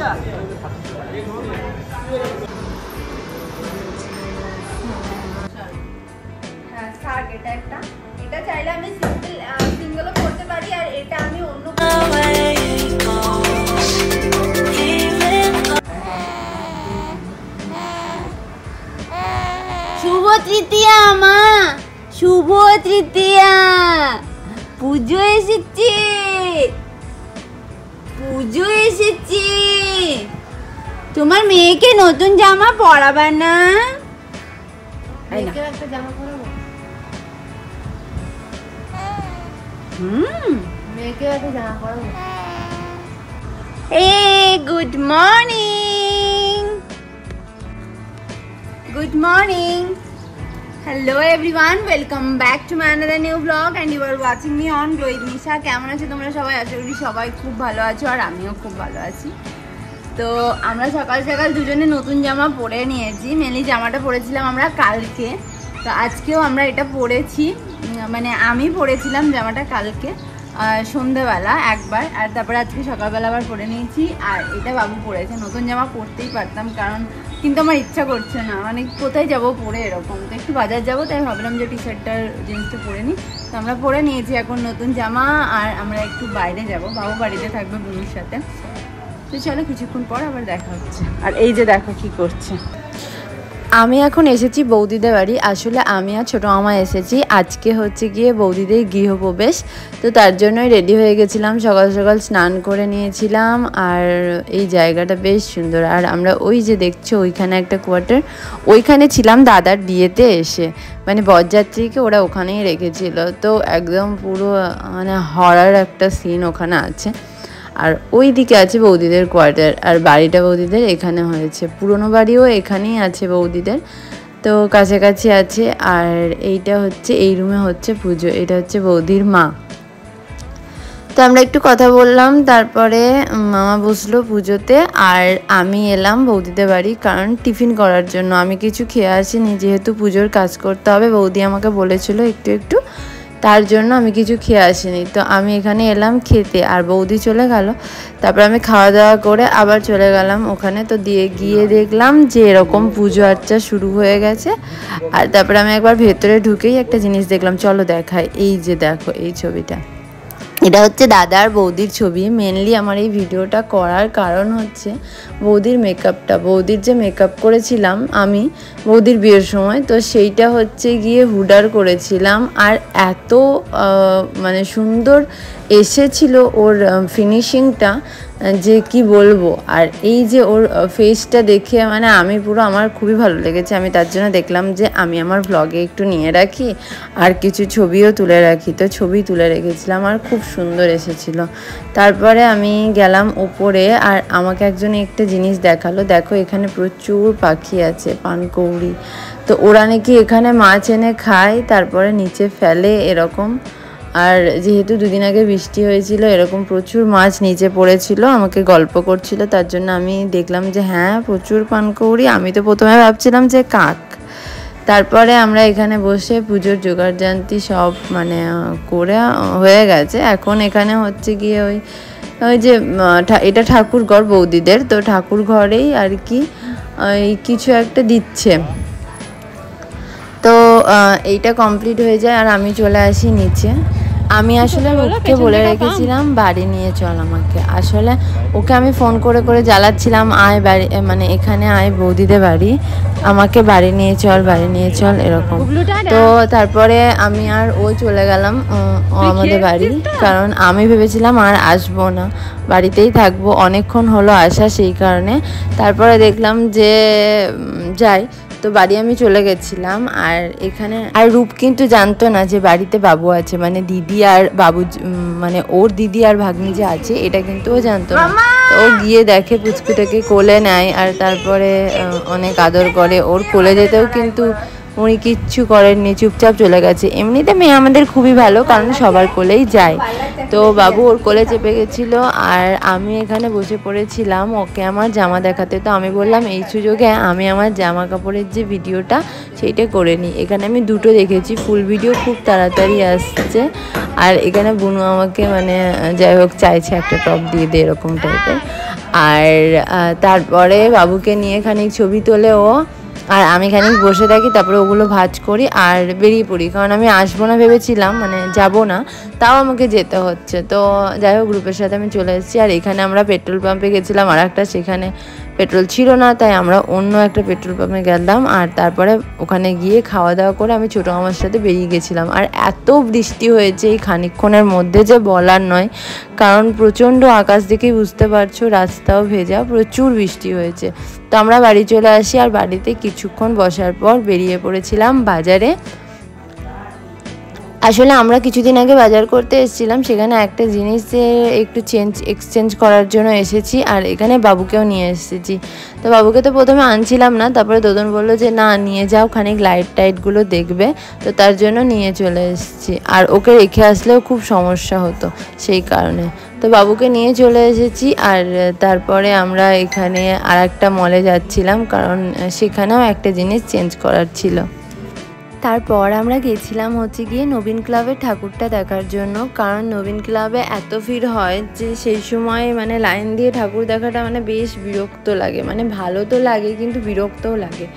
এটা চাইলে আমি সিঙ্গেলও করতে পারি, আর এটা আমি অন্য শুভ তৃতীয়া মা, শুভ তৃতীয়া, পুজো এসেছে, পুজো এসেছে। তোমার মেয়েকে নতুন জামা পরাবা না? একটা জামা পরাবো। মেয়েকে একটা জামা পরাবো। Good morning, good morning. Hello everyone, welcome back to my another new vlog and you are watching me on Glow with Nisha. কেমন আছো তোমরা সবাই? আশা করি সবাই খুব ভালো আছো আর আমিও খুব ভালো আছি। তো আমরা সকাল সকাল দুজনে নতুন জামা পরে নিয়েছি। মেনলি জামাটা পরেছিলাম আমরা কালকে, তো আজকেও আমরা এটা পরেছি, মানে আমি পরেছিলাম জামাটা কালকে সন্ধ্যেবেলা একবার, আর তারপরে আজকে সকালবেলা আবার পরে নিয়েছি। আর এটা বাবু পরেছে। নতুন জামা পরতেই পারতাম, কারণ কিন্তু আমার ইচ্ছা করছে না, মানে কোথায় যাবো পরে এরকম। তো একটু বাজার যাবো, তাই ভাবলাম যে টি শার্টটার জিনিসটা পরে নিই। তো আমরা পরে নিয়েছি এখন নতুন জামা, আর আমরা একটু বাইরে যাব, বাবু বাড়িতে থাকবে বোনের সাথে। তো চলো কিছুক্ষণ পর আবার দেখা হচ্ছে। আর এই যে দেখো কি করছে। আমি এখন এসেছি বৌদিদের বাড়ি। আসলে আমি আর ছোটো মামা এসেছি। আজকে হচ্ছে গিয়ে বৌদিদের গৃহপ্রবেশ, তো তার জন্যই রেডি হয়ে গেছিলাম। সকাল সকাল স্নান করে নিয়েছিলাম। আর এই জায়গাটা বেশ সুন্দর। আর আমরা ওই যে দেখছো ওইখানে একটা কোয়ার্টার, ওইখানে ছিলাম দাদার বিয়েতে এসে, মানে বরযাত্রীকে ওরা ওখানেই রেখেছিল। তো একদম পুরো মানে হরার একটা সিন ওখানে আছে। আর ওই দিকে আছে বৌদিদের কোয়ার্টার, আর বাড়িটা বৌদিদের এখানে হয়েছে। পুরনো বাড়িও এখানেই আছে বৌদিদের, তো কাছাকাছি আছে। আর এইটা হচ্ছে, এই রুমে হচ্ছে পুজো। এটা হচ্ছে বৌদির মা। তো আমরা একটু কথা বললাম, তারপরে মামা বসলো পুজোতে, আর আমি এলাম বৌদিদের বাড়ি কারণ টিফিন করার জন্য। আমি কিছু খেয়ে আসিনি, যেহেতু পুজোর কাজ করতে হবে, বৌদি আমাকে বলেছিল একটু একটু, তার জন্য আমি কিছু খেয়ে আসিনি। তো আমি এখানে এলাম খেতে, আর বৌদি চলে গেল। তারপর আমি খাওয়া দাওয়া করে আবার চলে গেলাম ওখানে। তো গিয়ে দেখলাম যে এরকম পুজো আর্চা শুরু হয়ে গেছে। আর তারপরে আমি একবার ভেতরে ঢুকেই একটা জিনিস দেখলাম, চলো দেখাই। এই যে দেখো এই ছবিটা, এটা হচ্ছে দাদা আর বৌদির ছবি। মেনলি আমার এই ভিডিওটা করার কারণ হচ্ছে বৌদির মেকআপটা। বৌদির যে মেকআপ করেছিলাম আমি বৌদির বিয়ের সময়, তো সেইটা হচ্ছে গিয়ে হুডার করেছিলাম। আর এত মানে সুন্দর এসেছিল ওর ফিনিশিংটা যে কি বলবো। আর এই যে ওর ফেসটা দেখে মানে আমি পুরো, আমার খুবই ভালো লেগেছে। আমি তার জন্য দেখলাম যে আমি আমার ব্লগে একটু নিয়ে রাখি আর কিছু ছবিও তুলে রাখি। তো ছবি তুলে রেখেছিলাম আর খুব সুন্দর এসেছিল। তারপরে আমি গেলাম ওপরে, আর আমাকে একজন একটা জিনিস দেখালো। দেখো এখানে প্রচুর পাখি আছে, পানকৌড়ি। তো ওরা নাকি এখানে মাছ এনে খায়, তারপরে নিচে ফেলে এরকম। আর যেহেতু দুদিন আগে বৃষ্টি হয়েছিল, এরকম প্রচুর মাছ নিচে পড়েছিল, আমাকে গল্প করছিল। তার জন্য আমি দেখলাম যে হ্যাঁ প্রচুর পানকৌড়ি। আমি তো প্রথমে ভাবছিলাম যে কাক। তারপরে আমরা এখানে বসে পুজোর জোগাড়যন্ত্রী সব মানে করে হয়ে গেছে। এখন এখানে হচ্ছে গিয়ে ওই যে এটা ঠাকুর ঘর বৌদিদের, তো ঠাকুর ঘরেই আর কি কিছু একটা দিচ্ছে। তো এইটা কমপ্লিট হয়ে যায় আর আমি চলে আসি নিচে। আমি আসলে ওকে বলে রেখেছিলাম বাড়ি নিয়ে চল আমাকে। আসলে ওকে আমি ফোন করে করে জ্বালাচ্ছিলাম, আয় বাড়ি, মানে এখানে আয় বৌদিদের বাড়ি, আমাকে বাড়ি নিয়ে চল, বাড়ি নিয়ে চল এরকম। তো তারপরে আমি আর ও চলে গেলাম আমাদের বাড়ি, কারণ আমি ভেবেছিলাম আর আসবো না, বাড়িতেই থাকবো। অনেকক্ষণ হলো আসা, সেই কারণে। তারপরে দেখলাম যে যাই, তো বাড়ি আমি চলে গেছিলাম। আর এখানে আর রূপ কিন্তু জানতো না যে বাড়িতে বাবু আছে, মানে দিদি আর বাবু, মানে ওর দিদি আর ভাগ্নি যে আছে এটা কিন্তু ও জানতো না। তো ও গিয়ে দেখে পুচকুটাকে কোলে নেয়, আর তারপরে অনেক আদর করে। ওর কোলে যেতেও কিন্তু উনি কিচ্ছু করেননি, চুপচাপ চলে গেছে। এমনিতে মেয়ে আমাদের খুবই ভালো, কারণ সবার কোলেই যায়। তো বাবু ওর কোলে চেপে গেছিলো, আর আমি এখানে বসে পড়েছিলাম ওকে আমার জামা দেখাতে। তো আমি বললাম এই সুযোগে আমি আমার জামা কাপড়ের যে ভিডিওটা সেইটা করে নিই। এখানে আমি দুটো দেখেছি, ফুল ভিডিও খুব তাড়াতাড়ি আসছে। আর এখানে বুনু আমাকে মানে যাই হোক চাইছে একটা টপ দিয়ে দে এরকম টাইপের। আর তারপরে বাবুকে নিয়ে খানিক ছবি তোলে ও, আর আমি খানিক বসে থাকি, তারপরে ওগুলো ভাঁজ করি আর বেরিয়ে পড়ি, কারণ আমি আসবো না ভেবেছিলাম, মানে যাব না, তাও আমাকে যেতে হচ্ছে। তো যাই হোক, গ্রুপের সাথে আমি চলে এসেছি। আর এখানে আমরা পেট্রোল পাম্পে গেছিলাম, আর একটা সেখানে পেট্রোল ছিল না, তাই আমরা অন্য একটা পেট্রোল পাম্পে গেলাম। আর তারপরে ওখানে গিয়ে খাওয়া দাওয়া করে আমি ছোটো মামার সাথে বেরিয়ে গেছিলাম। আর এত বৃষ্টি হয়েছে এই খানিকক্ষণের মধ্যে যে বলার নয়, কারণ প্রচণ্ড আকাশ দেখেই বুঝতে পারছো, রাস্তাও ভেজা, প্রচুর বৃষ্টি হয়েছে। তো আমরা বাড়ি চলে আসি, আর বাড়িতে কিছুক্ষণ বসার পর বেরিয়ে পড়েছিলাম বাজারে। আসলে আমরা কিছুদিন আগে বাজার করতে এসেছিলাম, সেখানে একটা জিনিস একটু এক্সচেঞ্জ করার জন্য এসেছি, আর এখানে বাবুকেও নিয়ে এসেছি। তো বাবুকে তো প্রথমে আনছিলাম না, তারপরে দোদন বললো যে না নিয়ে যাও, খানিক লাইট টাইটগুলো দেখবে, তো তার জন্য নিয়ে চলে এসেছি। আর ওকে রেখে আসলেও খুব সমস্যা হতো, সেই কারণে তো বাবুকে নিয়ে চলে এসেছি। আর তারপরে আমরা এখানে আর একটা মলে যাচ্ছিলাম, কারণ সেখানেও একটা জিনিস চেঞ্জ করার ছিল। তারপর আমরা গেছিলাম হচ্ছে গিয়ে নবীন ক্লাবের ঠাকুরটা দেখার জন্য, কারণ নবীন ক্লাবে এত ভিড় হয় যে সেই সময় মানে লাইন দিয়ে ঠাকুর দেখাটা মানে বেশ বিরক্ত লাগে, মানে ভালো তো লাগে কিন্তু বিরক্তও লাগে।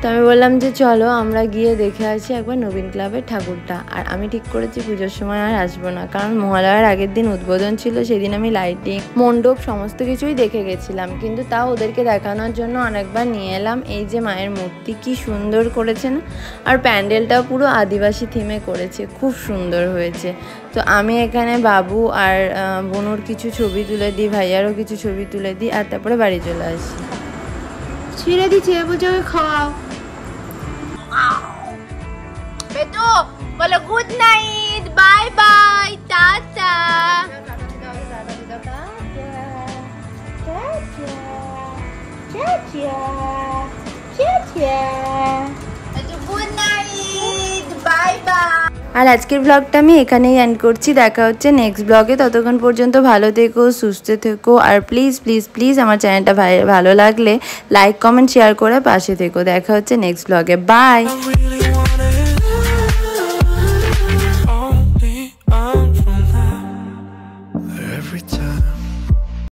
তো আমি বললাম যে চলো আমরা গিয়ে দেখে আসি একবার নবীন ক্লাবের ঠাকুরটা। আর আমি ঠিক করেছি পুজোর সময় আর আসবো না, কারণ মহালয়ার আগের দিন উদ্বোধন ছিল, সেদিন আমি লাইটিং মণ্ডপ সমস্ত কিছুই দেখে গেছিলাম, কিন্তু তাও ওদেরকে দেখানোর জন্য অনেকবার নিয়ে এলাম। এই যে মায়ের মূর্তি কি সুন্দর করেছে না, আর প্যান্ডেলটাও পুরো আদিবাসী থিমে করেছে, খুব সুন্দর হয়েছে। তো আমি এখানে বাবু আর বনুর কিছু ছবি তুলে দিই, ভাইয়ারও কিছু ছবি তুলে দিই, আর তারপরে বাড়ি চলে আসি। ছিঁড়ে দিচ্ছে, বুঝাকে খাওয়াও। বেটু বলো good night, bye bye, tata. Good night, bye bye. আর আজকের ব্লগটা আমি এখানেই এন্ড করছি, দেখা হচ্ছে নেক্সট ব্লগে। ততক্ষণ পর্যন্ত ভালো থেকো, সুস্থ থেকো, আর প্লিজ প্লিজ প্লিজ আমার চ্যানেলটা ভালো লাগলে লাইক কমেন্ট শেয়ার করে পাশে থেকো। দেখা হচ্ছে নেক্সট ব্লগে, বাই।